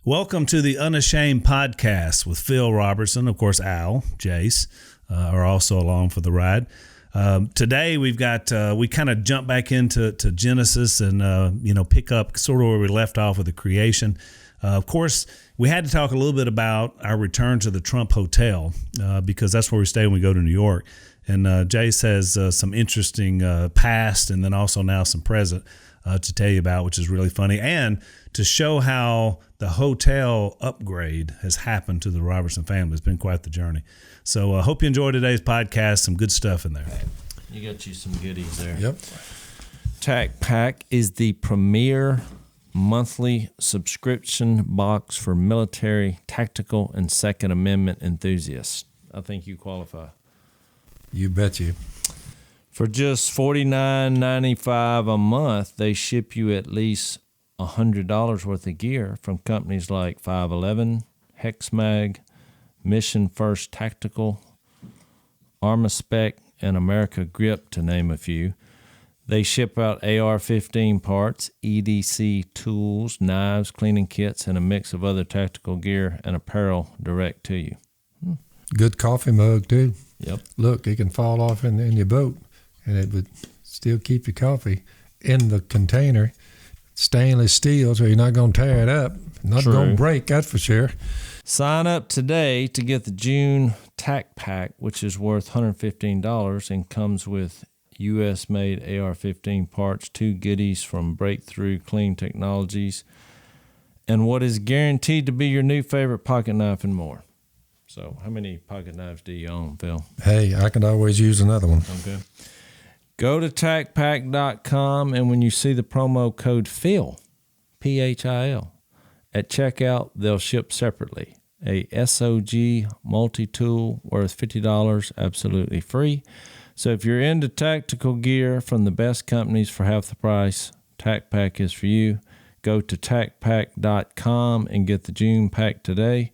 Welcome to the Unashamed Podcast with Phil Robertson. Of course, Al, Jase are also along for the ride. Today we've got we kind of jump back into Genesis and pick up sort of where we left off with the creation. Of course, we had to talk a little bit about our return to the Trump Hotel because that's where we stay when we go to New York. And Jase has some interesting past and then also now some present to tell you about, which is really funny, and to show how the hotel upgrade has happened to the Robertson family. It's been quite the journey. So I hope you enjoyed today's podcast. Some good stuff in there. You got you some goodies there. Yep. TAC Pack is the premier monthly subscription box for military, tactical, and Second Amendment enthusiasts. I think you qualify. You bet you. For just $49.95 a month, they ship you at least $100 worth of gear from companies like 511, HexMag, Mission First Tactical, Armaspec, and America Grip, to name a few. They ship out AR-15 parts, EDC tools, knives, cleaning kits, and a mix of other tactical gear and apparel direct to you. Good coffee mug, too. Yep. Look, it can fall off in your boat, and it would still keep your coffee in the container. Stainless steel, so you're not going to tear it up. Not going to break, that's for sure. Sign up today to get the June TAC Pack, which is worth $115 and comes with U.S.-made AR-15 parts, 2 goodies from Breakthrough Clean Technologies, and what is guaranteed to be your new favorite pocket knife and more. So how many pocket knives do you own, Phil? Hey, I could always use another one. Okay. Go to tacpack.com, and when you see the promo code PHIL, P-H-I-L, at checkout, they'll ship separately. A SOG multi-tool worth $50, absolutely free. So if you're into tactical gear from the best companies for half the price, TAC Pack is for you. Go to tacpack.com and get the June pack today.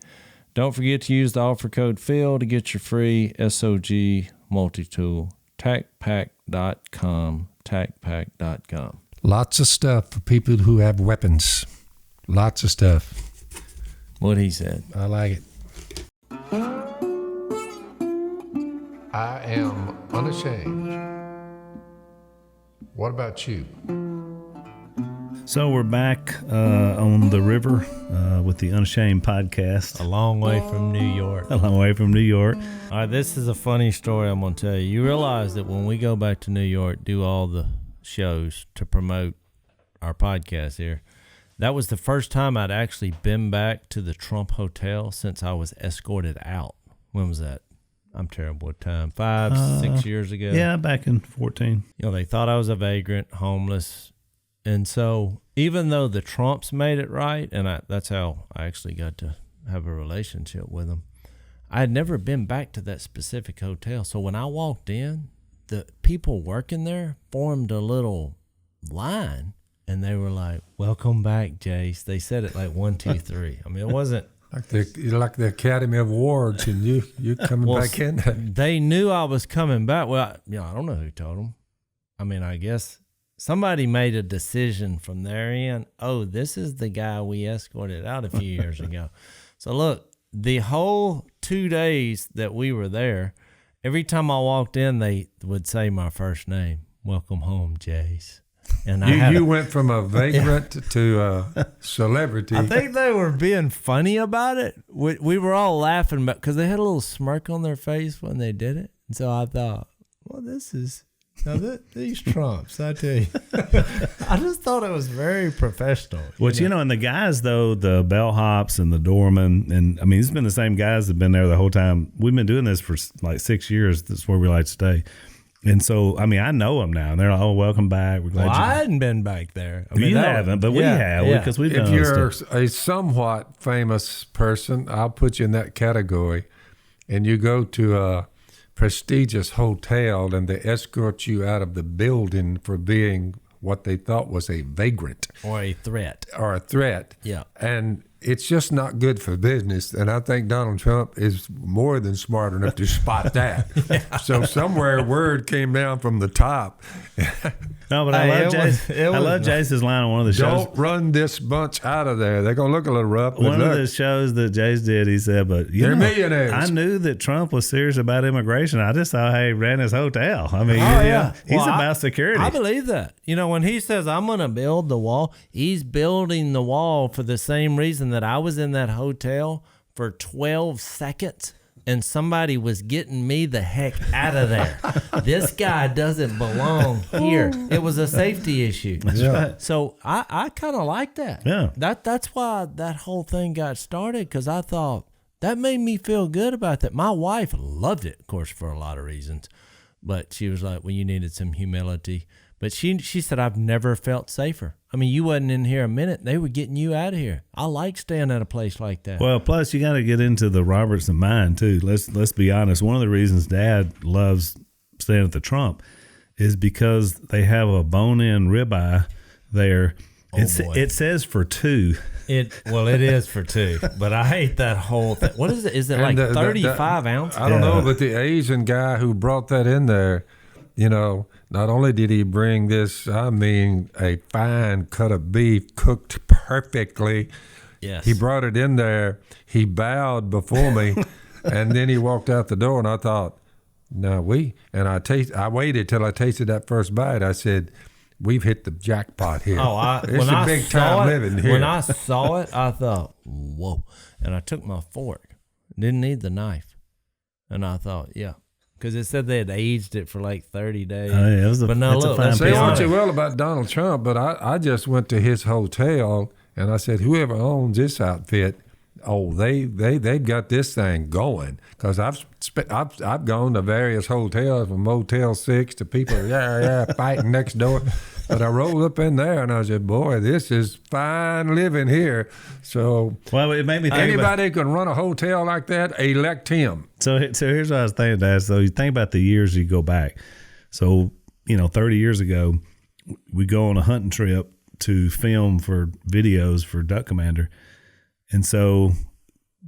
Don't forget to use the offer code PHIL to get your free SOG multi-tool. TACpack.com, TACpack.com. Lots of stuff for people who have weapons. Lots of stuff. What he said. I like it. I am unashamed. What about you? So we're back on the river with the Unashamed Podcast. A long way from New York. A long way from New York. All right, this is a funny story I'm going to tell you. You realize that when we go back to New York, do all the shows to promote our podcast here, that was the first time I'd actually been back to the Trump Hotel since I was escorted out. When was that? I'm terrible at time. 6 years ago? Yeah, back in 14. They thought I was a vagrant, homeless. And so even though the Trumps made it right, and that's how I actually got to have a relationship with them, I had never been back to that specific hotel. So when I walked in, the people working there formed a little line, and they were like, "Welcome back, Jase." They said it like 1, 2, 3. I mean, it wasn't like the Academy Awards, and you coming back in. They knew I was coming back. Well, I don't know who told them. I mean, I guess somebody made a decision from their end. Oh, this is the guy we escorted out a few years ago. So look, the whole 2 days that we were there, every time I walked in, they would say my first name. "Welcome home, Jase." And you went from a vagrant to a celebrity. I think they were being funny about it. We were all laughing because they had a little smirk on their face when they did it. And so I thought, well, this is... Now, these Trumps, I tell you, I just thought it was very professional. Which, and the guys, though, the bellhops and the doorman, and I mean, it's been the same guys that have been there the whole time. We've been doing this for like 6 years. That's where we like to stay. And so, I mean, I know them now. And they're like, "Oh, welcome back. We're glad I hadn't been back there." I mean, you haven't, but we have because we've done If you're stuff. a somewhat famous person, I'll put you in that category, and you go to a prestigious hotel and they escort you out of the building for being what they thought was a vagrant or a threat. Yeah. And it's just not good for business. And I think Donald Trump is more than smart enough to spot that. So somewhere word came down from the top No, but I love Jase's line on one of the shows. Don't run this bunch out of there. They're going to look a little rough. One of the shows that Jase did, he said, but they're millionaires. I knew that Trump was serious about immigration. I just saw how he ran his hotel. I mean, he's about security. I believe that. When he says, I'm going to build the wall, he's building the wall for the same reason that I was in that hotel for 12 seconds. And somebody was getting me the heck out of there. This guy doesn't belong here. It was a safety issue. That's right. So I kind of like that. Yeah. That's why that whole thing got started, because I thought that made me feel good about that. My wife loved it, of course, for a lot of reasons. But she was like, well, you needed some humility. But she said, I've never felt safer. I mean, you wasn't in here a minute. They were getting you out of here. I like staying at a place like that. Well, plus you got to get into the Robertson mind too. Let's be honest. One of the reasons Dad loves staying at the Trump is because they have a bone-in ribeye there. It says for two. It is for two, but I hate that whole thing. What is it? Is it like 35 ounces? I don't know, but the Asian guy who brought that in there, not only did he bring this, a fine cut of beef cooked perfectly. Yes. He brought it in there. He bowed before me, and then he walked out the door, and I thought, I waited till I tasted that first bite. I said, we've hit the jackpot here. It's a big time living here. When I saw it, I thought, whoa. And I took my fork. Didn't need the knife. And I thought, yeah. Because it said they had aged it for like 30 days. Oh, yeah, say what you will about Donald Trump, but I just went to his hotel and I said, whoever owns this outfit, they've got this thing going. Because I've gone to various hotels from Motel 6 to people fighting next door. But I rolled up in there and I said, boy, this is fine living here. So it made me think anybody who can run a hotel like that, elect him. So here's what I was thinking, Dad. So you think about the years you go back. So, 30 years ago, we go on a hunting trip to film for videos for Duck Commander. And so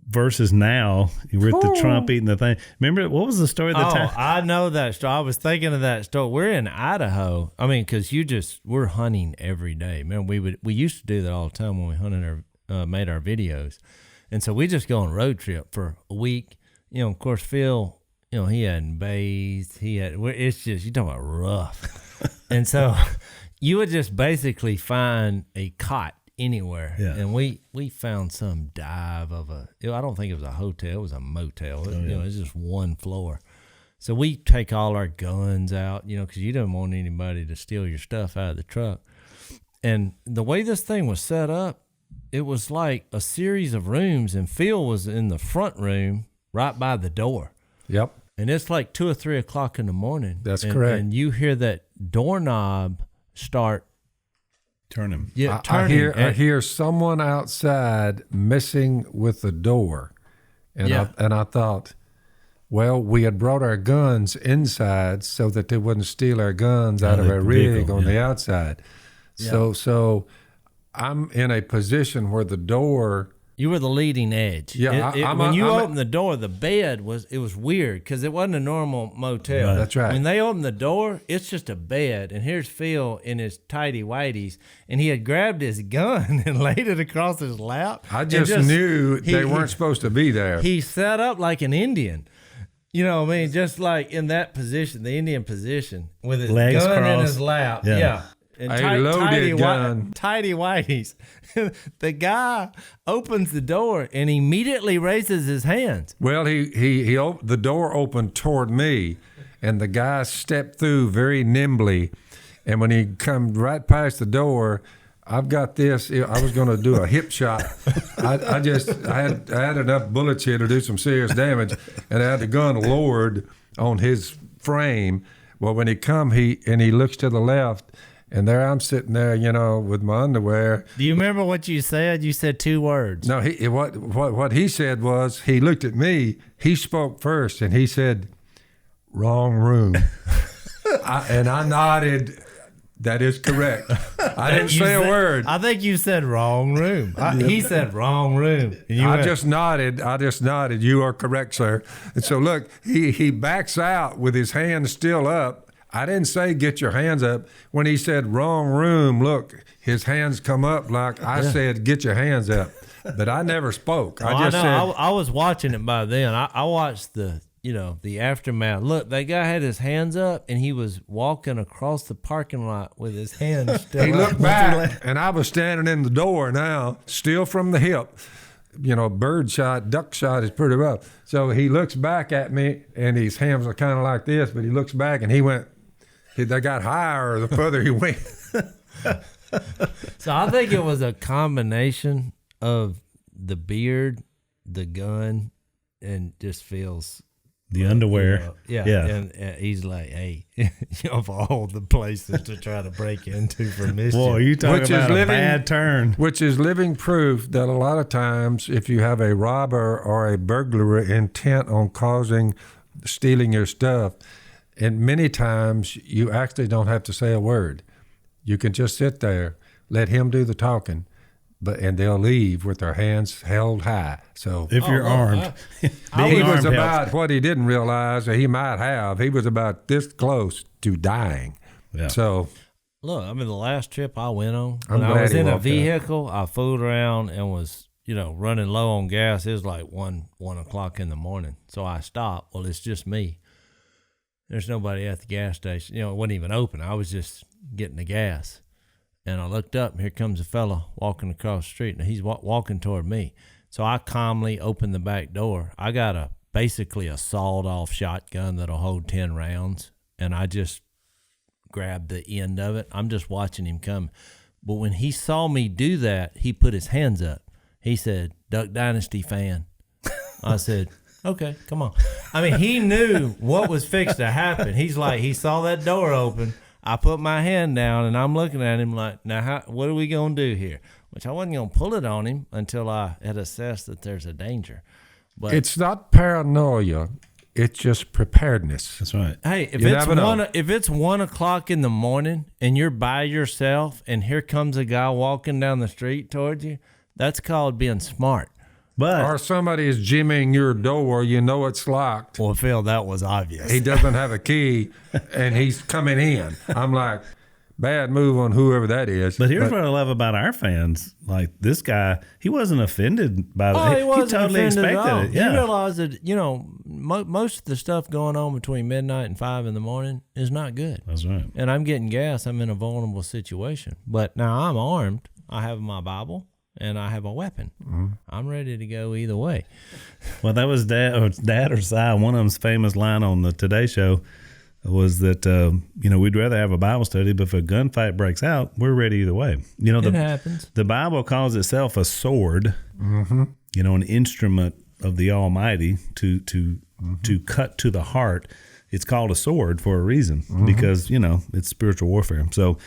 versus now, we're at the Trump eating the thing. Remember, what was the story at the time? I know that story. I was thinking of that story. We're in Idaho. I mean, because we're hunting every day. Man, we used to do that all the time when we hunted made our videos. And so we just go on a road trip for a week. Of course, Phil, he hadn't bathed. It's just, you're talking about rough. And so you would just basically find a cot anywhere. Yeah. And we found some dive of I don't think it was a hotel, it was a motel. It was just one floor. So we take all our guns out, because you don't want anybody to steal your stuff out of the truck. And the way this thing was set up, it was like a series of rooms, and Phil was in the front room right by the door. Yep. And it's like 2 or 3 o'clock in the morning. That's correct. And you hear that doorknob start turning. Yeah, turning. I hear someone outside messing with the door. And I thought, well, we had brought our guns inside so that they wouldn't steal our guns out of our rig on the outside. Yeah. So I'm in a position where the door... You were the leading edge. Yeah, when you opened the door, the bed was weird because it wasn't a normal motel. Right. That's right. When they opened the door, it's just a bed, and here's Phil in his tighty whities, and he had grabbed his gun and laid it across his lap. I just knew they weren't supposed to be there. He sat up like an Indian. You know what I mean? Just like in that position, the Indian position, with his legs gun crossed in his lap. Yeah. And a loaded gun. Tighty whities. The guy opens the door and immediately raises his hands. Well, the door opened toward me, and the guy stepped through very nimbly. And when he come right past the door, I've got this. I was going to do a hip shot. I had enough bullets here to do some serious damage, and I had the gun lowered on his frame. Well, when he come, he looks to the left. And there I'm sitting there, with my underwear. Do you remember what you said? You said 2 words. No, what he said was, he looked at me, he spoke first, and he said, wrong room. And I nodded, that is correct. I didn't say a word. I think you said wrong room. He said wrong room. And I just nodded, you are correct, sir. And so look, he backs out with his hand still up. I didn't say get your hands up. When he said wrong room, look, his hands come up like I said get your hands up. But I never spoke. I just said. I was watching it by then. I watched the aftermath. Look, that guy had his hands up and he was walking across the parking lot with his hands still He up. looked back and I was standing in the door now, still from the hip. Bird shot, duck shot is pretty rough. So he looks back at me and his hands are kind of like this, but he looks back and they got higher the further he went. So I think it was a combination of the beard, the gun, and just feels the underwear. And he's like, hey, of all the places to try to break into for mischief. Boy, you talking about a bad turn. Which is living proof that a lot of times if you have a robber or a burglar intent on stealing your stuff, and many times you actually don't have to say a word. You can just sit there, let him do the talking, and they'll leave with their hands held high. So if you're armed, he was about what he didn't realize that he might have. He was about this close to dying. Yeah. So look, the last trip I went on, when I was in a vehicle, I fooled around and was, running low on gas. It was like 1 o'clock in the morning. So I stopped. Well, it's just me. There's nobody at the gas station. It wasn't even open. I was just getting the gas. And I looked up, and here comes a fella walking across the street, and he's walking toward me. So I calmly opened the back door. I got basically a sawed-off shotgun that'll hold 10 rounds, and I just grabbed the end of it. I'm just watching him come. But when he saw me do that, he put his hands up. He said, Duck Dynasty fan. I said, okay, come on. He knew what was fixed to happen. He's like, he saw that door open. I put my hand down, and I'm looking at him like, now, what are we going to do here? Which I wasn't going to pull it on him until I had assessed that there's a danger. But it's not paranoia. It's just preparedness. That's right. Hey, if it's 1 o'clock in the morning and you're by yourself and here comes a guy walking down the street towards you, that's called being smart. Or somebody is jimmying your door, it's locked. Well, Phil, that was obvious. He doesn't have a key, and he's coming in. I'm like, bad move on whoever that is. But here's what I love about our fans. Like this guy, he wasn't offended by that. He wasn't totally offended expected at all. it. Yeah. You realize that, most of the stuff going on between midnight and 5 in the morning is not good. That's right. And I'm getting gas. I'm in a vulnerable situation. But now I'm armed. I have my Bible. And I have a weapon. Mm-hmm. I'm ready to go either way. Well, that was Dad or Si. One of them's famous line on the Today Show was that, we'd rather have a Bible study, but if a gunfight breaks out, we're ready either way. It happens. The Bible calls itself a sword, an instrument of the Almighty to cut to the heart. It's called a sword for a reason because, it's spiritual warfare. So,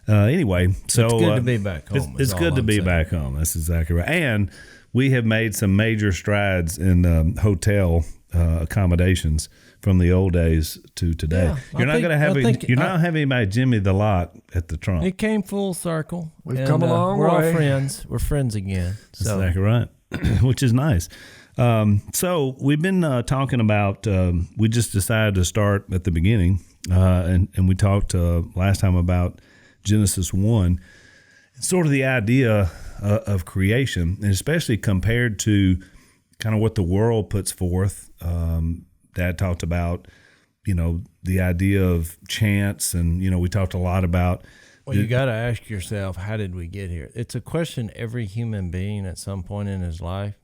anyway, so it's good to be back home. It's good to be back home. That's exactly right. And we have made some major strides in hotel accommodations from the old days to today. Yeah, you're not having anybody jimmy the lot at the trunk. It came full circle. We've come a long way. We're all friends. We're friends again. That's exactly right, which is nice. So we've been talking about. We just decided to start at the beginning, and we talked last time about Genesis 1, sort of the idea of creation, and especially compared to kind of what the world puts forth. Dad talked about, the idea of chance, and, we talked a lot about. Well, you got to ask yourself, how did we get here? It's a question every human being at some point in his life,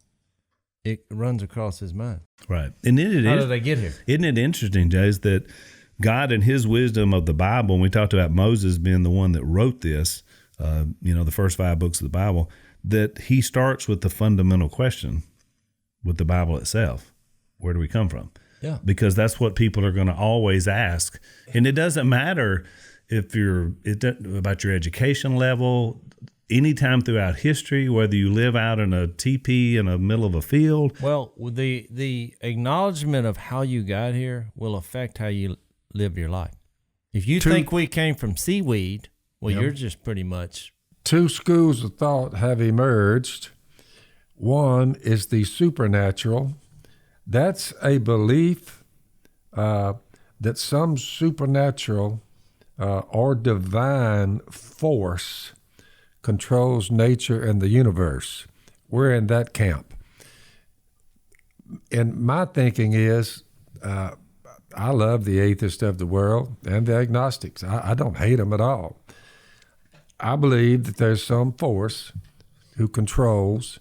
it runs across his mind. Right. And how did I get here? Isn't it interesting, Jase, that God in his wisdom of the Bible, and we talked about Moses being the one that wrote this, the first 5 books of the Bible, that he starts with the fundamental question with the Bible itself. Where do we come from? Yeah. Because that's what people are going to always ask. And it doesn't matter about your education level, anytime throughout history, whether you live out in a teepee in the middle of a field. Well, the acknowledgement of how you got here will affect how you live your life. If you think we came from seaweed, well, you're just pretty much. 2 schools of thought have emerged. One is the supernatural. That's a belief that that some supernatural or divine force controls nature and the universe. We're in that camp. And my thinking is, I love the atheists of the world and the agnostics. I don't hate them at all. I believe that there's some force who controls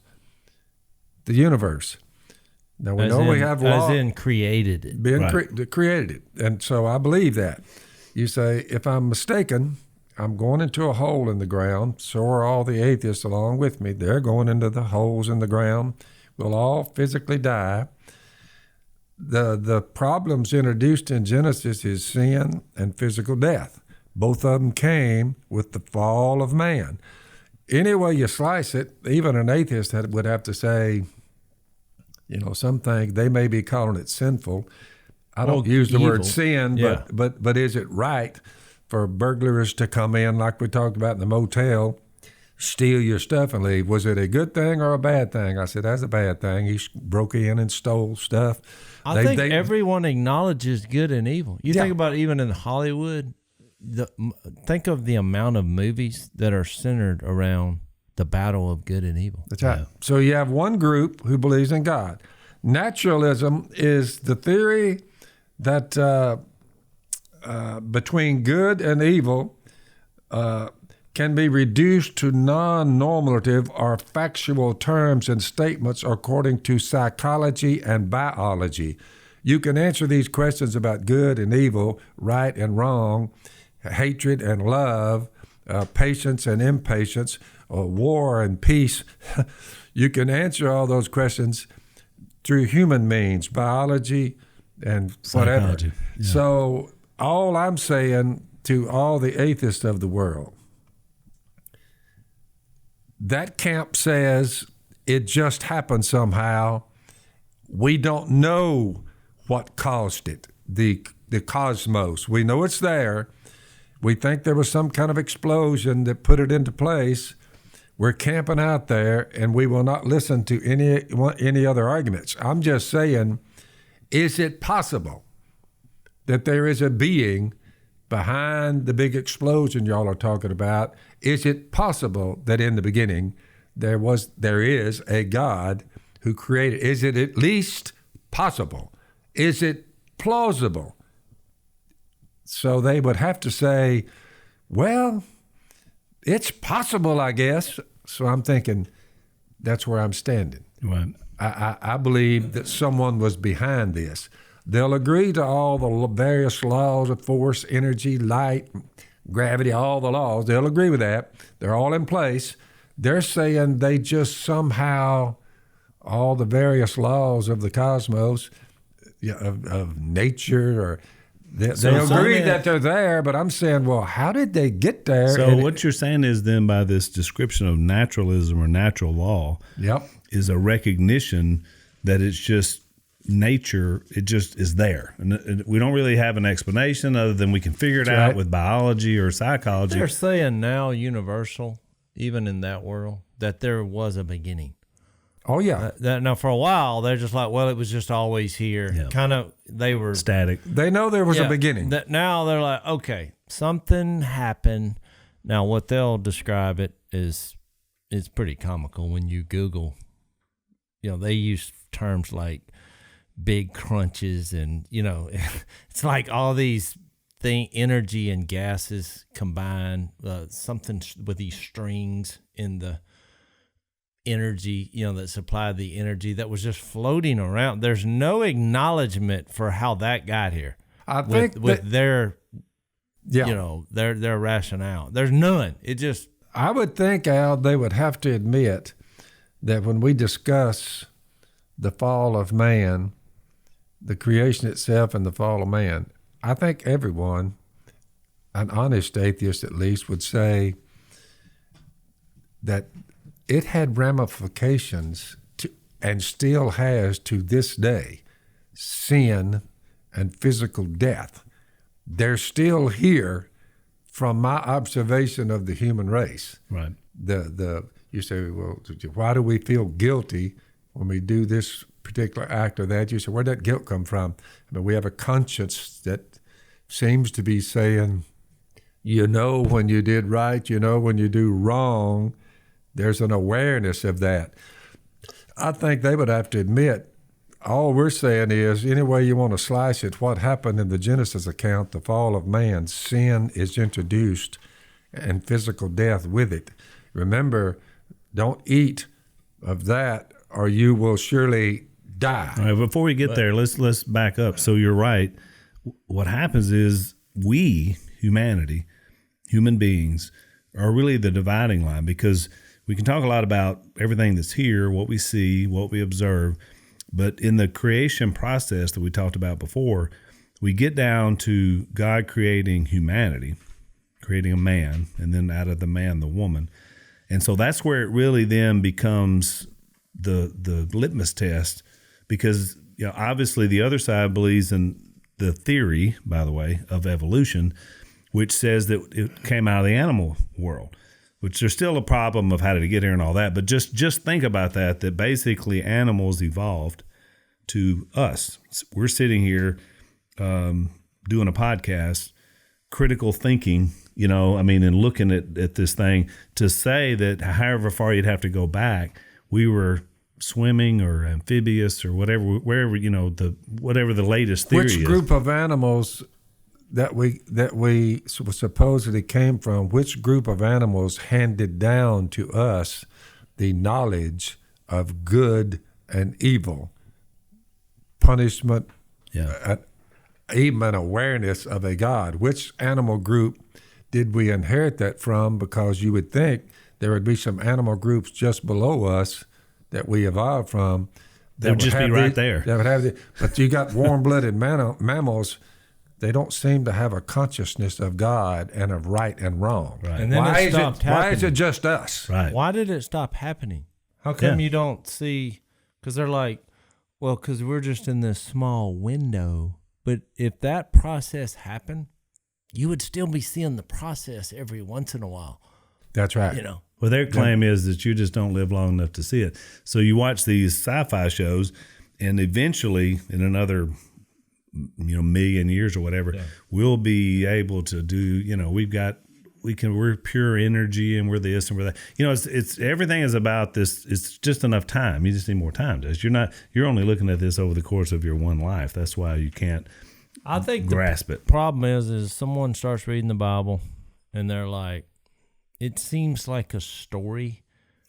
the universe. Now, we know we have law. As in created it. Created it. And so I believe that. You say, if I'm mistaken, I'm going into a hole in the ground. So are all the atheists along with me. They're going into the holes in the ground. We'll all physically die. The problems introduced in Genesis is sin and physical death. Both of them came with the fall of man. Any way you slice it, even an atheist would have to say, some things, they may be calling it sinful. I don't use the word sin, yeah. but is it right for burglars to come in, like we talked about in the motel, steal your stuff and leave? Was it a good thing or a bad thing? I said, that's a bad thing. He broke in and stole stuff. I think everyone acknowledges good and evil. You think about even in Hollywood, think of the amount of movies that are centered around the battle of good and evil. That's right. Yeah. So you have one group who believes in God. Naturalism is the theory that between good and evil can be reduced to non-normative or factual terms and statements according to psychology and biology. You can answer these questions about good and evil, right and wrong, hatred and love, patience and impatience, war and peace. You can answer all those questions through human means, biology and whatever. Yeah. So all I'm saying to all the atheists of the world, that camp says it just happened somehow. We don't know what caused it, the cosmos. We know it's there. We think there was some kind of explosion that put it into place. We're camping out there, and we will not listen to any other arguments. I'm just saying, is it possible that there is a being behind the big explosion y'all are talking about? Is it possible that in the beginning there is a God who created? Is it at least possible? Is it plausible? So they would have to say, well, it's possible, I guess. So I'm thinking that's where I'm standing. Right. I believe that someone was behind this. They'll agree to all the various laws of force, energy, light, gravity, all the laws. They'll agree with that. They're all in place. They're saying they just somehow, all the various laws of the cosmos, of nature, or they agree that they're there, but I'm saying, well, how did they get there? So what you're saying is then by this description of naturalism or natural law is a recognition that it's just nature, it just is there. And we don't really have an explanation other than we can figure it out with biology or psychology. They're saying now universal, even in that world, that there was a beginning. Oh, yeah. Now, for a while, they're just like, well, it was just always here. Yeah. Kind of, they were static. They know there was a beginning. Now they're like, okay, something happened. Now, what they'll describe it is pretty comical when you Google. They use terms like big crunches and, it's like all these energy and gases combined, something with these strings in the energy, that supplied the energy that was just floating around. There's no acknowledgement for how that got here. I think with their, their rationale. There's none. It just. I would think, Al, they would have to admit that when we discuss the fall of man, the creation itself and the fall of man, I think everyone, an honest atheist at least, would say that it had ramifications and still has to this day, sin and physical death. They're still here from my observation of the human race. Right. You say, well, why do we feel guilty when we do this particular act or that? You say, where'd that guilt come from? I mean, we have a conscience that seems to be saying, you know when you did right, you know when you do wrong. There's an awareness of that. I think they would have to admit, all we're saying is, any way you want to slice it, what happened in the Genesis account, the fall of man, sin is introduced and physical death with it. Remember, don't eat of that or you will surely die. All right, before we get there, let's back up. So you're right. What happens is we, humanity, human beings, are really the dividing line, because we can talk a lot about everything that's here, what we see, what we observe, but in the creation process that we talked about before, we get down to God creating humanity, creating a man, and then out of the man, the woman. And so that's where it really then becomes the litmus test, because obviously the other side believes in the theory, by the way, of evolution, which says that it came out of the animal world, which there's still a problem of how did it get here and all that. But just think about that basically animals evolved to us. We're sitting here doing a podcast, critical thinking, and looking at this thing, to say that however far you'd have to go back, we were swimming or amphibious or whatever, wherever, whatever the latest theory is. Which group of animals that we supposedly came from, which group of animals handed down to us the knowledge of good and evil, punishment, even awareness of a God? Which animal group did we inherit that from? Because you would think there would be some animal groups just below us that we evolved from. They would just be right there. That would have but you got warm-blooded mammals. They don't seem to have a consciousness of God and of right and wrong. Right. And then why is it just us? Right. Why did it stop happening? How come you don't see? Because they're like, well, because we're just in this small window. But if that process happened, you would still be seeing the process every once in a while. That's right. Well, their claim is that you just don't live long enough to see it. So you watch these sci-fi shows, and eventually, in another million years or whatever, we'll be able to do. We're pure energy, and we're this and we're that. It's everything is about this. It's just enough time. You just need more time. You're only looking at this over the course of your one life. That's why you can't. I think grasp it. Problem is someone starts reading the Bible, and they're like, it seems like a story,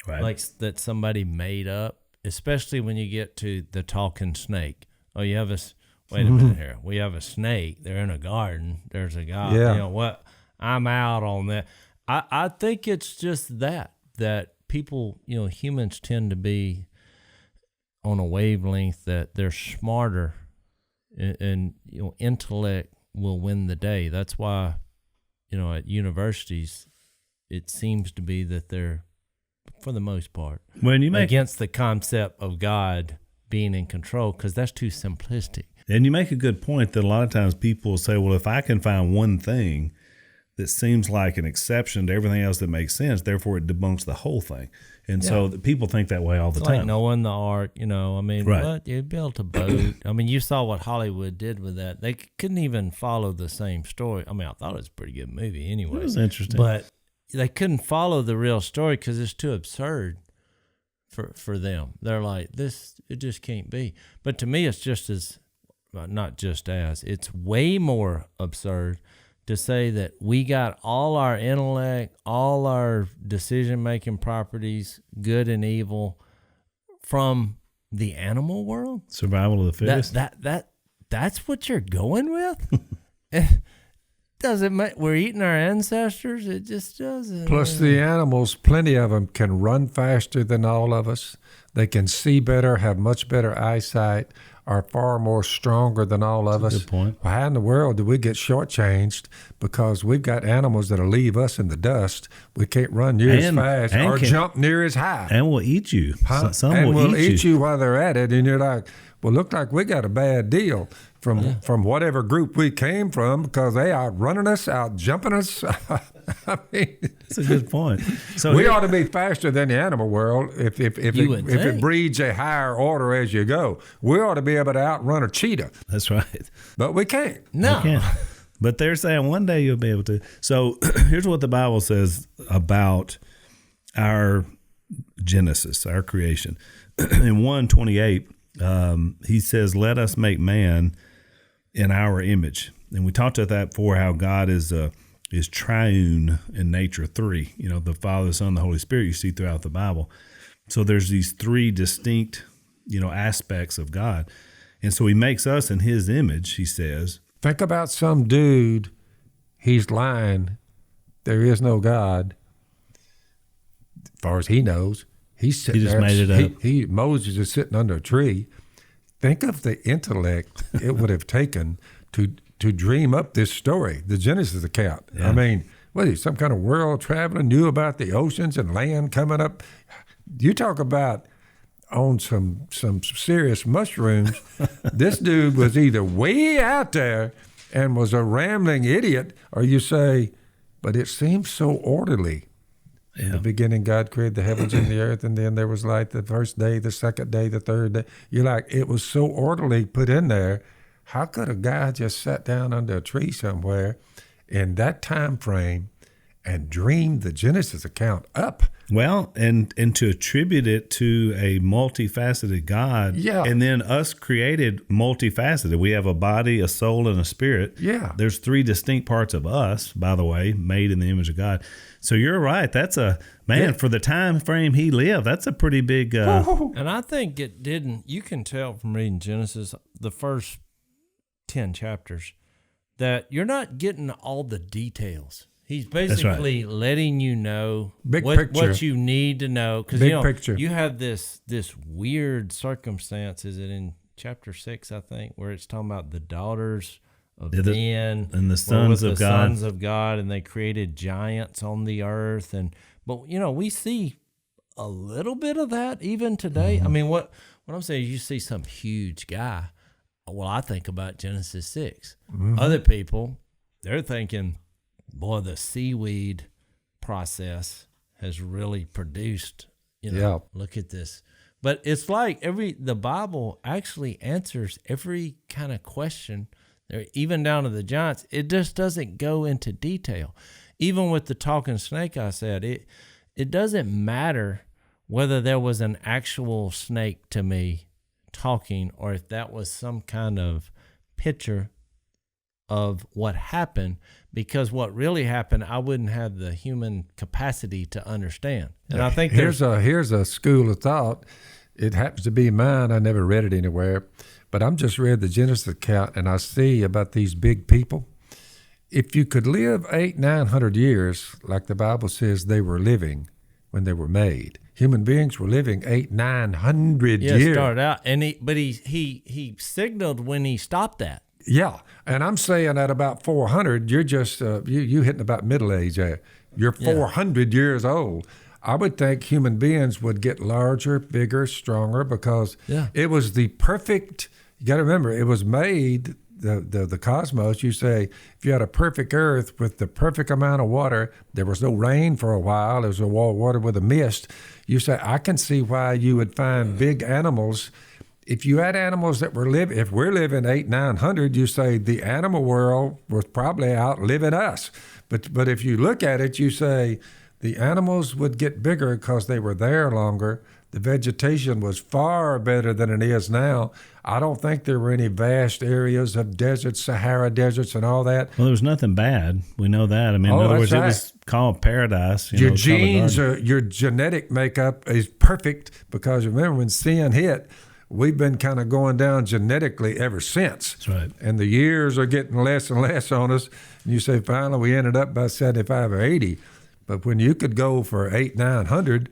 right, like that somebody made up, especially when you get to the talking snake. Oh, you have wait a minute here. We have a snake. They're in a garden. There's a guy. Yeah. What? I'm out on that. I think it's just that people, humans tend to be on a wavelength that they're smarter, and intellect will win the day. That's why, at universities, it seems to be that they're, for the most part, against the concept of God being in control, because that's too simplistic. And you make a good point that a lot of times people say, well, if I can find one thing that seems like an exception to everything else that makes sense, therefore it debunks the whole thing. And so people think that way all the time. Like knowing the ark, Right. What? You built a boat. You saw what Hollywood did with that. They couldn't even follow the same story. I thought it was a pretty good movie anyway. It was interesting. But they couldn't follow the real story because it's too absurd for them. They're like, it just can't be. But to me, it's just as, not just as, it's way more absurd to say that we got all our intellect, all our decision-making properties, good and evil, from the animal world. Survival of the fittest. That's what you're going with? Doesn't make, we're eating our ancestors. It just doesn't. Plus the animals, plenty of them can run faster than all of us. They can see better, have much better eyesight, are far more stronger than all of us. Good point. Well, how in the world do we get shortchanged because we've got animals that'll leave us in the dust? We can't run near as fast or jump near as high. And will eat you. Huh? Some and will will eat you while they're at it, and you're like, well, look like we got a bad deal from whatever group we came from, because they outrunning us, out jumping us. I mean, that's a good point. So we ought to be faster than the animal world if it breeds a higher order as you go. We ought to be able to outrun a cheetah. That's right. But we can't. No. We can't. But they're saying one day you'll be able to. So here's what the Bible says about our Genesis, our creation. In 1:28, he says, "Let us make man in our image." And we talked about that before, how God is triune in nature, three. You know, the Father, the Son, the Holy Spirit. You see throughout the Bible. So there's these three distinct, aspects of God, and so He makes us in His image. He says, Think about some dude. He's lying. There is no God. As far as he knows, he's sitting He just there. made it up. Moses is sitting under a tree. Think of the intellect it would have taken to dream up this story, the Genesis account. Yeah. I mean, what is he, some kind of world traveler, knew about the oceans and land coming up? You talk about on some serious mushrooms. This dude was either way out there and was a rambling idiot, or you say, but it seems so orderly. Yeah. In the beginning, God created the heavens and the earth, and then there was light the first day, the second day, the third day. You're like, it was so orderly put in there. How could a guy just sat down under a tree somewhere in that time frame and dream the Genesis account up? Well, and to attribute it to a multifaceted God, Yeah. and then us created multifaceted. We have a body, a soul, and a spirit. Yeah. There's three distinct parts of us, by the way, made in the image of God. So you're right. That's for the time frame he lived, that's a pretty big. And I think it didn't. You can tell from reading Genesis, the first 10 chapters, that you're not getting all the details. He's basically letting you know what you need to know. Because you have this weird circumstance. Is it in chapter 6, I think, where it's talking about the daughters of men and the sons of God. Sons of God, and they created giants on the earth. But we see a little bit of that even today. Mm-hmm. I mean, what I'm saying is, you see some huge guy. Well, I think about Genesis 6. Mm-hmm. Other people, they're thinking, boy, the seaweed process has really produced, look at this. But it's like the Bible actually answers every kind of question, even down to the giants. It just doesn't go into detail. Even with the talking snake, I said, it doesn't matter whether there was an actual snake to me talking or if that was some kind of picture of what happened, because what really happened, I wouldn't have the human capacity to understand. And I think here's a school of thought. It happens to be mine. I never read it anywhere, but I'm just read the Genesis account, and I see about these big people. If you could live 800-900 years, like the Bible says they were living when they were made, human beings were living 800-900 years. Yeah, started out, and he signaled when he stopped that. Yeah, and I'm saying at about 400, you're just you hitting about middle age there. You're 400 years old. I would think human beings would get larger, bigger, stronger, because it was the perfect. You got to remember, it was made. The cosmos. You say if you had a perfect Earth with the perfect amount of water, there was no rain for a while. There was a wall of water with a mist. You say I can see why you would find big animals. If you had animals that were if we're living 800-900, you say the animal world was probably outliving us. But if you look at it, you say the animals would get bigger because they were there longer. The vegetation was far better than it is now. I don't think there were any vast areas of deserts, Sahara deserts and all that. Well, there was nothing bad. We know that. I mean, in other words, it was called paradise. Your genes, your genetic makeup is perfect, because remember when sin hit, we've been kind of going down genetically ever since. That's right. And the years are getting less and less on us. And you say, finally, we ended up by 75 or 80. But when you could go for 800-900,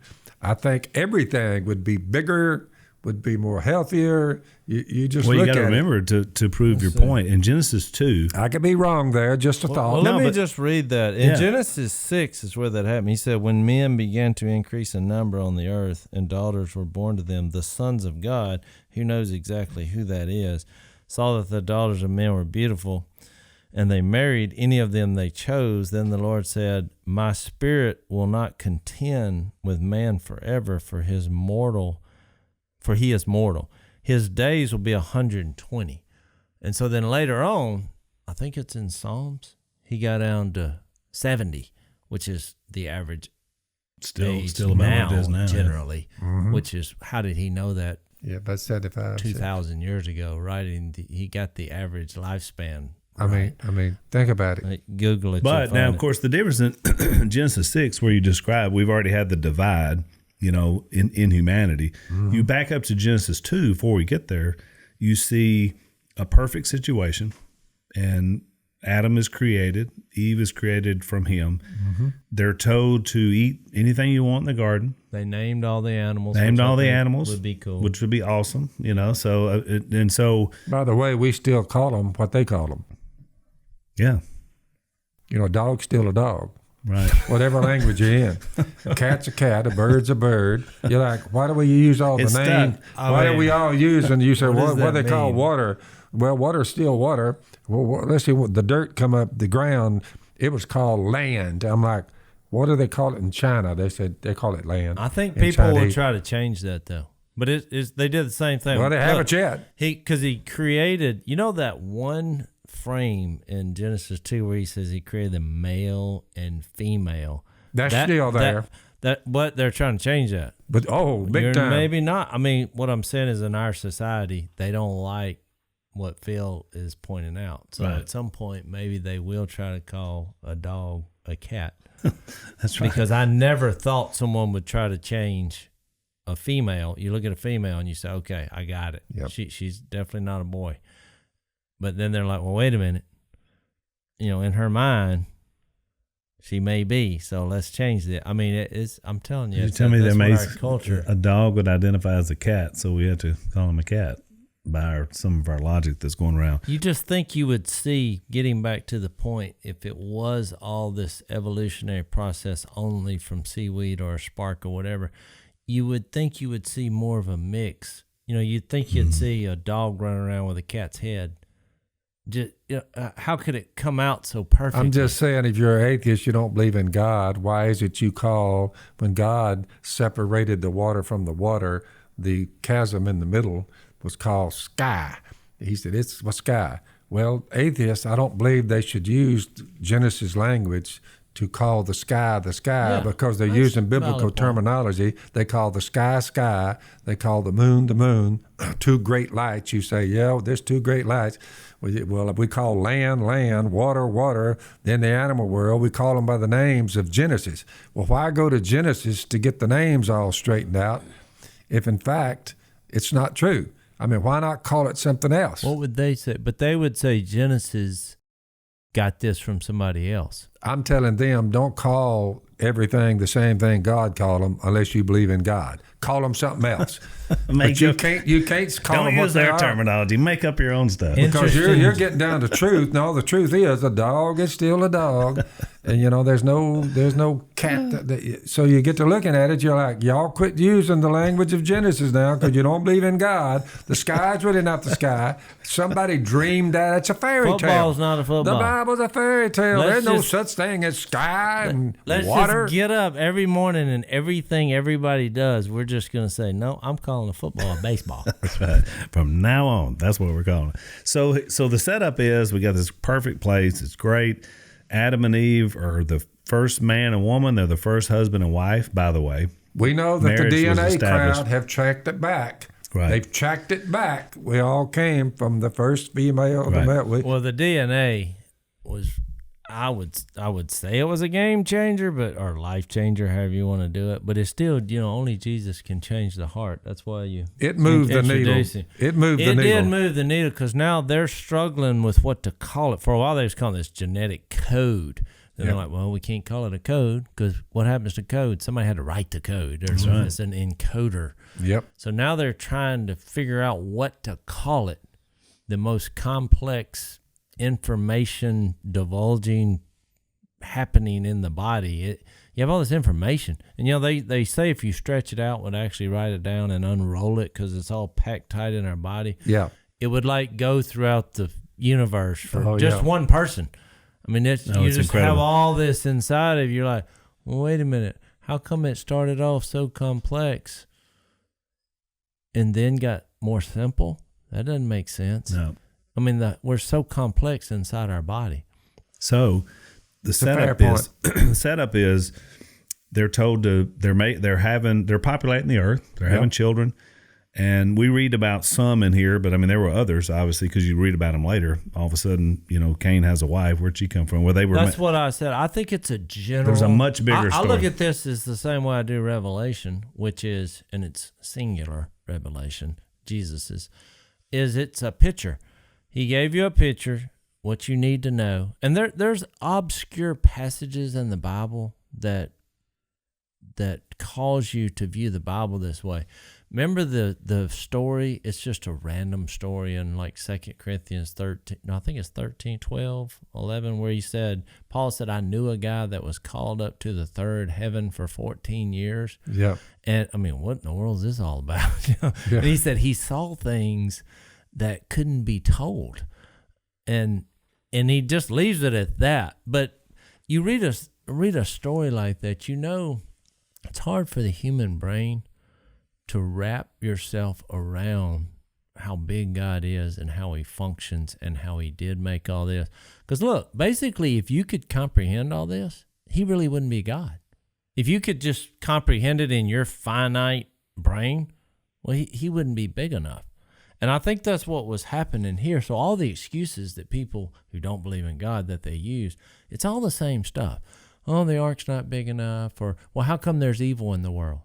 I think everything would be bigger, would be more healthier. You just look at it. Well, you got to remember to prove your point. In Genesis 2. I could be wrong there, just a thought. Well, let me just read that. In Genesis 6 is where that happened. He said, when men began to increase in number on the earth and daughters were born to them, the sons of God, who knows exactly who that is, saw that the daughters of men were beautiful, and they married any of them they chose. Then the Lord said, my spirit will not contend with man forever, for he is mortal. His days will be 120. And so then later on, I think it's in Psalms. He got down to 70, which is the average Still age about what it is now. generally, Mm-hmm. which is, how did he know that Yeah, about 75. 2,000 years ago, right? He got the average lifespan. I mean, think about it. Google it. But now, of course, the difference in Genesis 6, where you describe, we've already had the divide, in humanity. Mm-hmm. You back up to Genesis 2, before we get there, you see a perfect situation, and Adam is created, Eve is created from him. Mm-hmm. They're told to eat anything you want in the garden. they named all the animals. Named which I all the think animals, would be cool. which would be awesome, So, By the way, we still call them what they call them. yeah, A dog's still a dog. right. Whatever language you're in. A cat's a cat, a bird's a bird. You're like, why do we use all the It's names? stuck. Why do we all use, and you say, what does what that they call mean? water? Well, water's still water. Well, let's see, the dirt come up the ground, it was called land. I'm like, what do they call it in China? They said they call it land. I think in people will Chinese. try to change that, though. But they did the same thing. Well, they haven't Look, yet. Because he created, that one frame in Genesis 2 where he says he created the male and female. That's still there. But they're trying to change that. But, big time. Maybe not. I mean, what I'm saying is, in our society, they don't like what Phil is pointing out. So Right. at some point, maybe they will try to call a dog a cat. That's right. Because I never thought someone would try to change a female. You look at a female and you say, okay, I got it. Yep. She's definitely not a boy. But then they're like, well, wait a minute. In her mind, she may be. So let's change it. I mean, I'm telling you. You tell me that's there what may our culture. a dog would identify as a cat, so we have to call him a cat by some of our logic that's going around. You just think you would see, getting back to the point, if it was all this evolutionary process only from seaweed or a spark or whatever, you would think you would see more of a mix. You'd think you'd see a dog running around with a cat's head. Just, how could it come out so perfect? I'm just saying, if you're an atheist, you don't believe in God, why is it you call, when God separated the water from the water, the chasm in the middle was called sky? He said, it's a sky. Well, atheists, I don't believe they should use Genesis language to call the sky Yeah, because they're that's using a biblical valid point. terminology. They call the sky, sky. They call the moon. Two great lights. You say, yeah, there's two great lights. Well, we call land, water. Then the animal world, we call them by the names of Genesis. Well, why go to Genesis to get the names all straightened out if, in fact, it's not true? I mean, why not call it something else? What would they say? But they would say Genesis got this from somebody else. I'm telling them, don't call everything the same thing God called them unless you believe in God. Call them something else. But you can't call Don't them what use they their are. terminology. Make up your own stuff. Because Interesting. you're getting down to truth. No, the truth is a dog is still a dog, and there's no cat. So you get to looking at it, you're like, y'all quit using the language of Genesis now because you don't believe in God. The sky's really not the sky. Somebody dreamed that. It's a fairy tale. Football's not a football. The Bible's a fairy tale. Let's There's no just- such thing as sky and Let's water. just get up every morning and everything everybody does, we're just going to say, no, I'm calling a football a baseball. That's right. From now on, that's what we're calling it. So the setup is we got this perfect place. It's great. Adam and Eve are the first man and woman. They're the first husband and wife, by the way. We know that the Marriage was DNA established. crowd have tracked it back. Right. They've tracked it back. We all came from the first female Right. that met with. Well, the DNA was, I would say it was a game changer, or life changer, however you want to do it. But it's still, only Jesus can change the heart. That's why It moved the needle. introducing. It moved the It needle. did move the needle because now they're struggling with what to call it. For a while, they was calling this genetic code. Then they're like, well, we can't call it a code because what happens to code? Somebody had to write the code. Or something. It's an encoder. Yep. So now they're trying to figure out what to call it. The most complex information divulging happening in the body. You have all this information. And, they say if you stretch it out, would actually write it down and unroll it because it's all packed tight in our body. Yeah. It would go throughout the universe for Oh, just yeah. one person. I mean, you it's just incredible. have all this inside of you. You're like, well, wait a minute. How come it started off so complex and then got more simple? That doesn't make sense. No. I mean, we're so complex inside our body. So the setup is they're told they're populating the earth. They're having children. And we read about some in here, but I mean, there were others, obviously, because you read about them later. All of a sudden, Cain has a wife. Where'd she come from? Well, That's what I said. I think it's a general. There's a much bigger story. I look at this as the same way I do Revelation, which is, and it's singular Revelation, Jesus's, is it's a picture. He gave you a picture, what you need to know. And there's obscure passages in the Bible that cause you to view the Bible this way. Remember the story? It's just a random story in like 2 Corinthians 13. No, I think it's 13, 12, 11, where Paul said, I knew a guy that was called up to the third heaven for 14 years. Yeah. And I mean, what in the world is this all about? And he said he saw things that couldn't be told. And he just leaves it at that. But you read a story like that, it's hard for the human brain to wrap yourself around how big God is and how he functions and how he did make all this. Because look, basically, if you could comprehend all this, he really wouldn't be God. If you could just comprehend it in your finite brain, well, he wouldn't be big enough. And I think that's what was happening here. So all the excuses that people who don't believe in God that they use, it's all the same stuff. Oh, the ark's not big enough, or, well, how come there's evil in the world?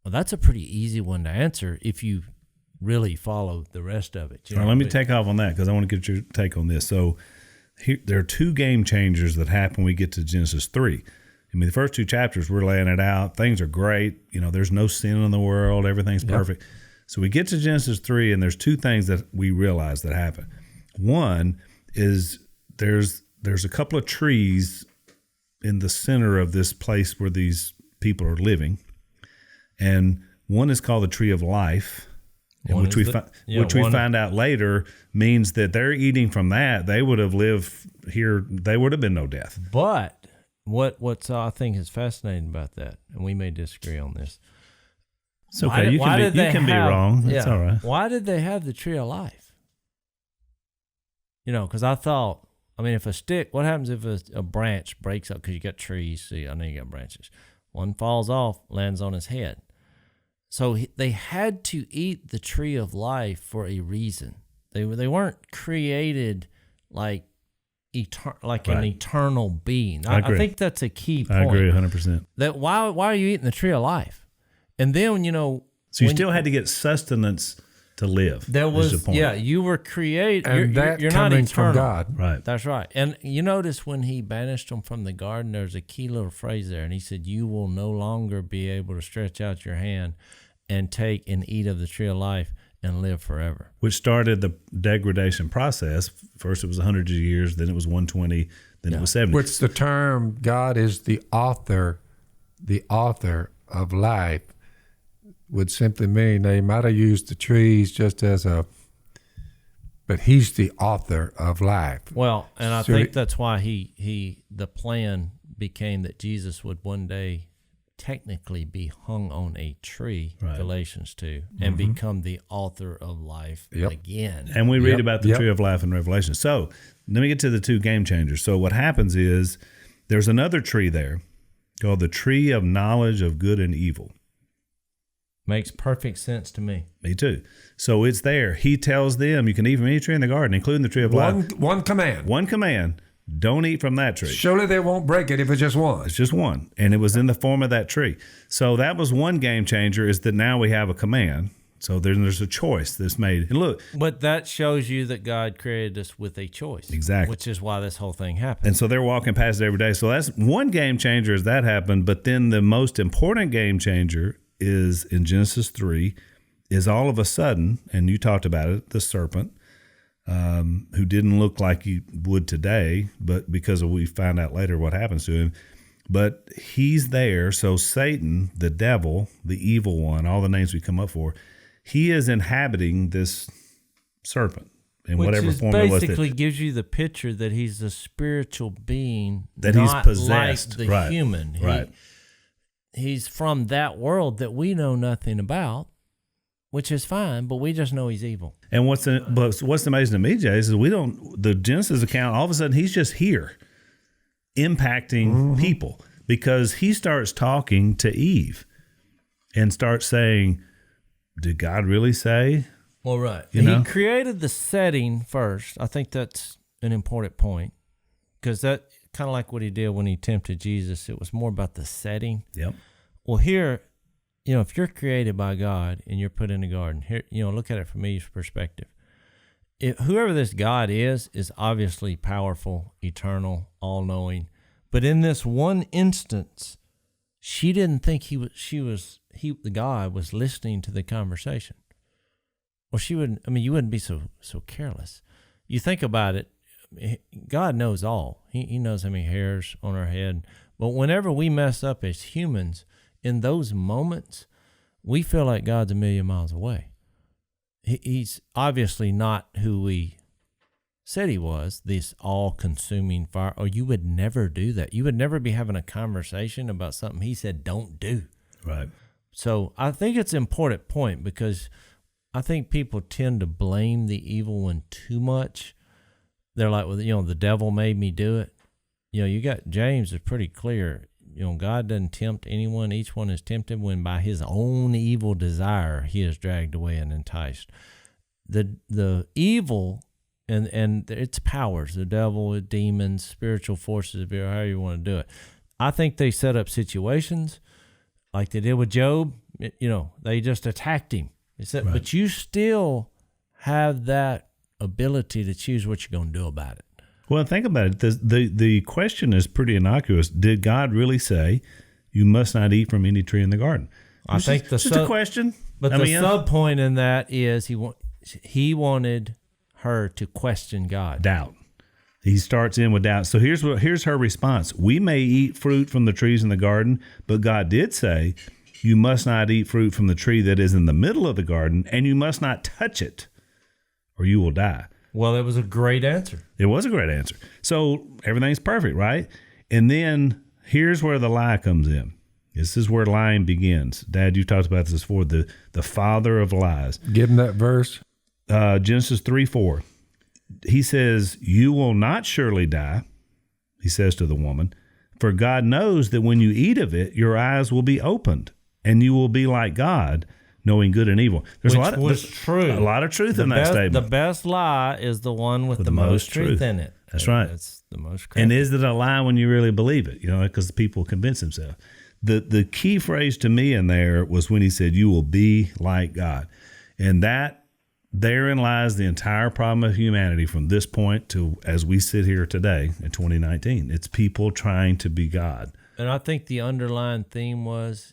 Well, that's a pretty easy one to answer if you really follow the rest of it. Let me take off on that because I want to get your take on this. So there are two game changers that happen when we get to Genesis 3. I mean, the first two chapters, we're laying it out. Things are great. There's no sin in the world. Everything's perfect. So we get to Genesis 3, and there's two things that we realize that happen. One is there's a couple of trees in the center of this place where these people are living. And one is called the tree of life, which we find out later means that they're eating from that. They would have lived here. There would have been no death. But what I think is fascinating about that, and we may disagree on this. It's okay. You can be wrong. That's all right. Why did they have the tree of life? Because I thought, if a stick, what happens if a branch breaks up? Because you got trees. See, I know you got branches. One falls off, lands on his head. So they had to eat the tree of life for a reason. They weren't created like an eternal being. I think that's a key point. I agree 100%. That why are you eating the tree of life? And then so you still had to get sustenance to live. There was you were created. And you're not eternal. From God. Right. That's right. And you notice when he banished them from the garden, there's a key little phrase there, and he said, "You will no longer be able to stretch out your hand and take and eat of the tree of life and live forever." Which started the degradation process. First it was 100 years, then it was 120, then it was 70. Which the term God is the author of life would simply mean they might have used the trees just as but he's the author of life. Well, and I think that's why the plan became that Jesus would one day technically be hung on a tree, right. Galatians 2, and become the author of life again. And we read about the tree of life in Revelation. So let me get to the two game changers. So what happens is there's another tree there called the tree of knowledge of good and evil. Makes perfect sense to me. Me too. So it's there. He tells them you can eat from any tree in the garden, including the tree of life. One command. One command. Don't eat from that tree. Surely they won't break it if it's just one. It's just one. And it was in the form of that tree. So that was one game changer, is that now we have a command. So there's a choice that's made. And look. But that shows you that God created us with a choice. Exactly. Which is why this whole thing happened. And so they're walking past it every day. So that's one game changer as that happened. But then the most important game changer is in Genesis 3, is all of a sudden, and you talked about it, the serpent, who didn't look like he would today, but because we find out later what happens to him, but he's there. So Satan, the devil, the evil one, all the names we come up for, he is inhabiting this serpent in whatever form it was. Basically gives you the picture that he's a spiritual being, that he's possessed, like the human. Right. He's from that world that we know nothing about. which is fine, but we just know he's evil. And what's amazing to me, Jase, is the Genesis account, all of a sudden he's just here impacting people, because he starts talking to Eve and starts saying, did God really say? Well, right. He created the setting first. I think that's an important point, because that kind of like what he did when he tempted Jesus. It was more about the setting. Yep. Well, here, if you're created by God and you're put in a garden, here, look at it from Eve's perspective. Whoever this God is obviously powerful, eternal, all-knowing. But in this one instance, she didn't think the God was listening to the conversation. Well, you wouldn't be so careless. You think about it, God knows all. He knows how many hairs on our head. But whenever we mess up as humans, in those moments, we feel like God's a million miles away. He's obviously not who we said he was, this all-consuming fire. Or you would never do that. You would never be having a conversation about something he said don't do. Right. So I think it's an important point, because I think people tend to blame the evil one too much. They're like, well, the devil made me do it. You got James is pretty clear. God doesn't tempt anyone. Each one is tempted when by his own evil desire he is dragged away and enticed. The evil and its powers, the devil, demons, spiritual forces, however you want to do it. I think they set up situations like they did with Job. They just attacked him. Right. But you still have that ability to choose what you're going to do about it. Well, think about it. The question is pretty innocuous. Did God really say you must not eat from any tree in the garden? I think it's just a question. But the sub point in that is he wanted her to question God. Doubt. He starts in with doubt. So here's her response. We may eat fruit from the trees in the garden, but God did say you must not eat fruit from the tree that is in the middle of the garden, and you must not touch it, or you will die. Well, that was a great answer. It was a great answer. So everything's perfect, right? And then here's where the lie comes in. This is where lying begins. Dad, you talked about this before, the father of lies. Give him that verse. Genesis 3:4. He says, you will not surely die, he says to the woman, for God knows that when you eat of it, your eyes will be opened, and you will be like God, knowing good and evil. There's true. A lot of truth in that statement. The best lie is the one with the most truth in it. That's right. It's the most crazy. And is it a lie when you really believe it? Because people convince themselves. The key phrase to me in there was when he said, you will be like God. And therein lies the entire problem of humanity from this point to as we sit here today in 2019. It's people trying to be God. And I think the underlying theme was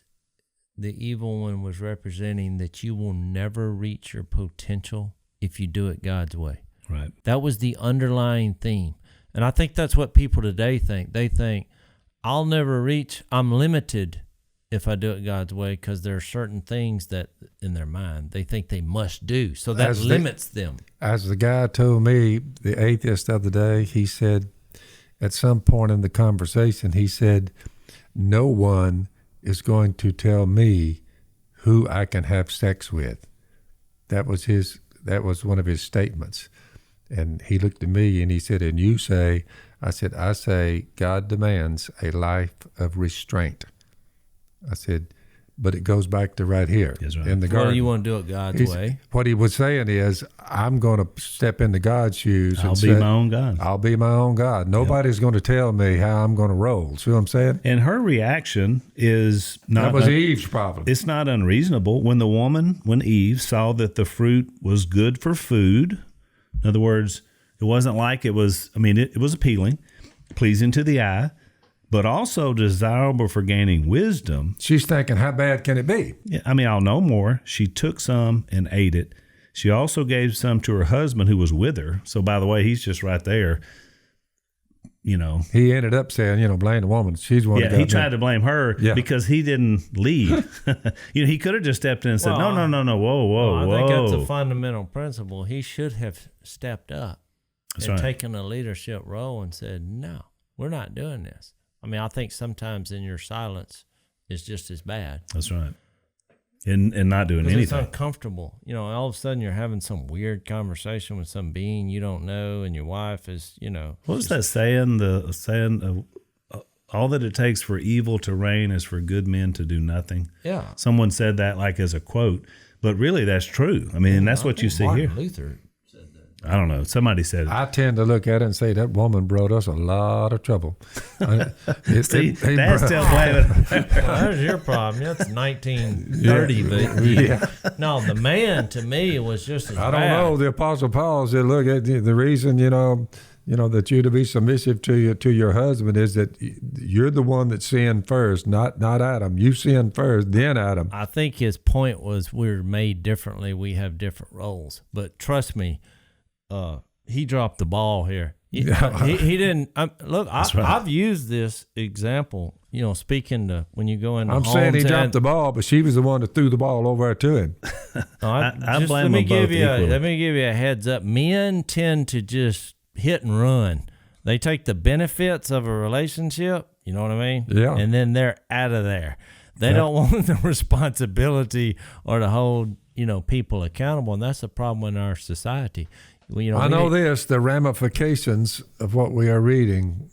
the evil one was representing that you will never reach your potential if you do it God's way. Right. That was the underlying theme. And I think that's what people today think. They think, I'm limited if I do it God's way, because there are certain things that in their mind they think they must do. So that limits them. As the guy told me, the atheist the other day, he said, at some point in the conversation, he said, no one is going to tell me who I can have sex with. That was one of his statements. And he looked at me and he said, and you say, I say, God demands a life of restraint. I said, but it goes back to right here in the garden. Well, you want to do it God's way. What he was saying is, I'm going to step into God's shoes. I'll be my own God. I'll be my own God. Nobody's going to tell me how I'm going to roll. See what I'm saying? And her reaction is not... That was Eve's problem. It's not unreasonable. When Eve saw that the fruit was good for food, in other words, it wasn't like it was, it was appealing, pleasing to the eye, but also desirable for gaining wisdom. She's thinking, how bad can it be? Yeah, I'll know more. She took some and ate it. She also gave some to her husband who was with her. So, by the way, he's just right there, He ended up saying, blame the woman. She's one. Yeah, he tried to blame her because he didn't lead. He could have just stepped in and said, no, whoa. I think that's a fundamental principle. He should have stepped up taken a leadership role and said, no, we're not doing this. I think sometimes in your silence is just as bad. That's right. and not doing anything. It's uncomfortable. You know, all of a sudden you're having some weird conversation with some being you don't know, and your wife is, you know. What's that saying? The saying, all that it takes for evil to reign is for good men to do nothing. Yeah. Someone said that like as a quote, but really that's true. I mean, that's what you see Martin here. Luther said that. I don't know. Somebody said it. I tend to look at it and say that woman brought us a lot of trouble. See, that's still blaming. That's your problem. That's 1930. But Yeah. no, the man to me was just as I don't bad. know. The Apostle Paul said, look, at the reason, you know, that you're to be submissive to your husband is that you're the one that sinned first, not Adam. You sinned first, then Adam. I think his point was we're made differently. We have different roles. But trust me, he dropped the ball here. He didn't. Look, right. I've used this example, you know, speaking to when you go into I'm homes saying he and- dropped the ball, but she was the one that threw the ball over to him. I blame them both equally. Let me give you a heads up. Men tend to just hit and run. They take the benefits of a relationship, you know what I mean? Yeah. And then they're out of there. They don't want the responsibility or to hold, you know, people accountable, and that's the problem in our society. I know this, the ramifications of what we are reading,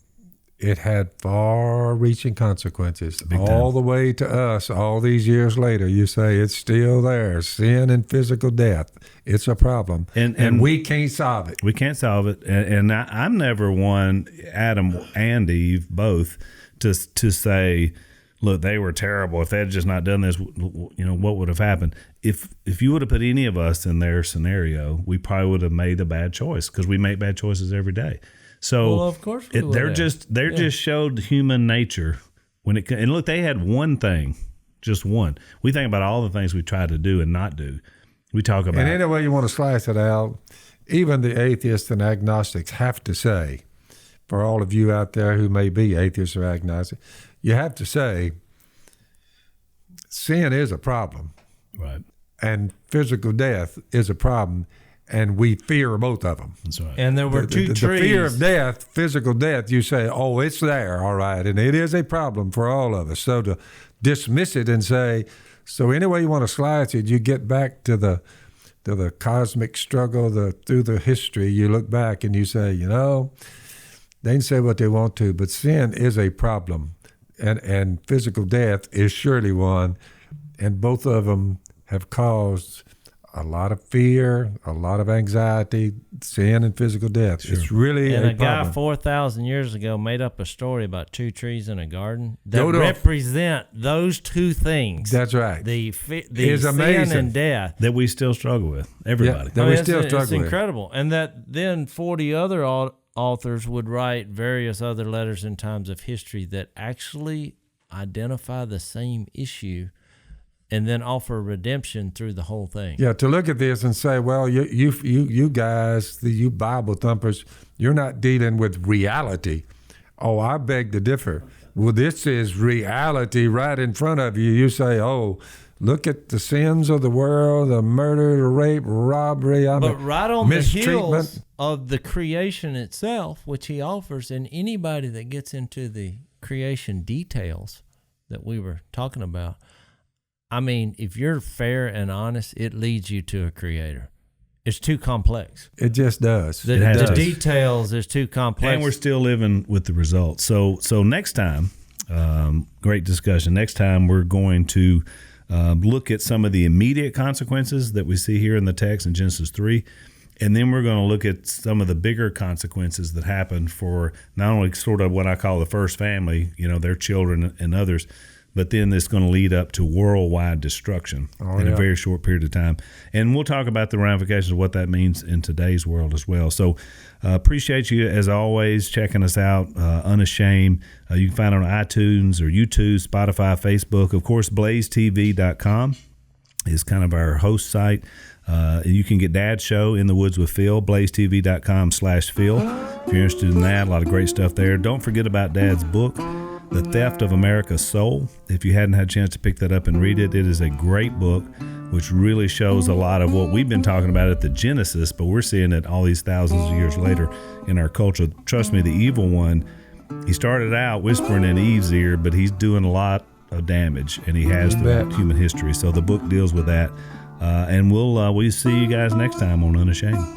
it had far-reaching consequences. All the way to us, all these years later, you say it's still there. Sin and physical death. It's a problem. And we can't solve it. We can't solve it. And I'm never one, Adam and Eve both, to say, look, they were terrible. If they had just not done this, you know, what would have happened? If you would have put any of us in their scenario, we probably would have made a bad choice because we make bad choices every day. So well, of course we would they're have. just showed human nature when it. And look, they had one thing, just one. We think about all the things we try to do and not do. We talk about. And any way you want to slice it out, even the atheists and agnostics have to say, for all of you out there who may be atheists or agnostic, you have to say, sin is a problem. Right. And physical death is a problem, and we fear both of them. That's right. And there were two trees. The fear of death, physical death, you say, oh, it's there, all right, and it is a problem for all of us. So to dismiss it and say, so any way you want to slice it, you get back to the cosmic struggle, through the history, you look back and you say, you know, they can say what they want to, but sin is a problem, and physical death is surely one, and both of them have caused a lot of fear, a lot of anxiety, sin and physical death. Sure. It's really and a a problem. guy 4,000 years ago made up a story about two trees in a garden that represent those two things. That's right. The It's sin amazing. and death. That we still struggle with, everybody. Yeah, we still it's struggle with. incredible. And that then 40 other authors would write various other letters in times of history that actually identify the same issue and then offer redemption through the whole thing. Yeah, to look at this and say, well, you guys, you Bible thumpers, you're not dealing with reality. Oh, I beg to differ. Well, this is reality right in front of you. You say, oh, look at the sins of the world, the murder, the rape, robbery, but right on the mistreatment. heels of the creation itself, which he offers, and anybody that gets into the creation details that we were talking about, I mean, if you're fair and honest, it leads you to a creator. It's too complex. It just does. The details is too complex. And we're still living with the results. So next time, great discussion. Next time we're going to look at some of the immediate consequences that we see here in the text in Genesis 3. And then we're going to look at some of the bigger consequences that happen for not only sort of what I call the first family, you know, their children and others, but then it's going to lead up to worldwide destruction in a very short period of time. And we'll talk about the ramifications of what that means in today's world as well. So appreciate you, as always, checking us out, Unashamed. You can find it on iTunes or YouTube, Spotify, Facebook. Of course, blazetv.com is kind of our host site. You can get Dad's show, In the Woods with Phil, blazetv.com/Phil. If you're interested in that, a lot of great stuff there. Don't forget about Dad's book, The Theft of America's Soul. If you hadn't had a chance to pick that up and read it, it is a great book, which really shows a lot of what we've been talking about at the Genesis, but we're seeing it all these thousands of years later in our culture. Trust me, the evil one, he started out whispering in Eve's ear, but he's doing a lot of damage, and he has throughout human history. So the book deals with that. And we'll see you guys next time on Unashamed.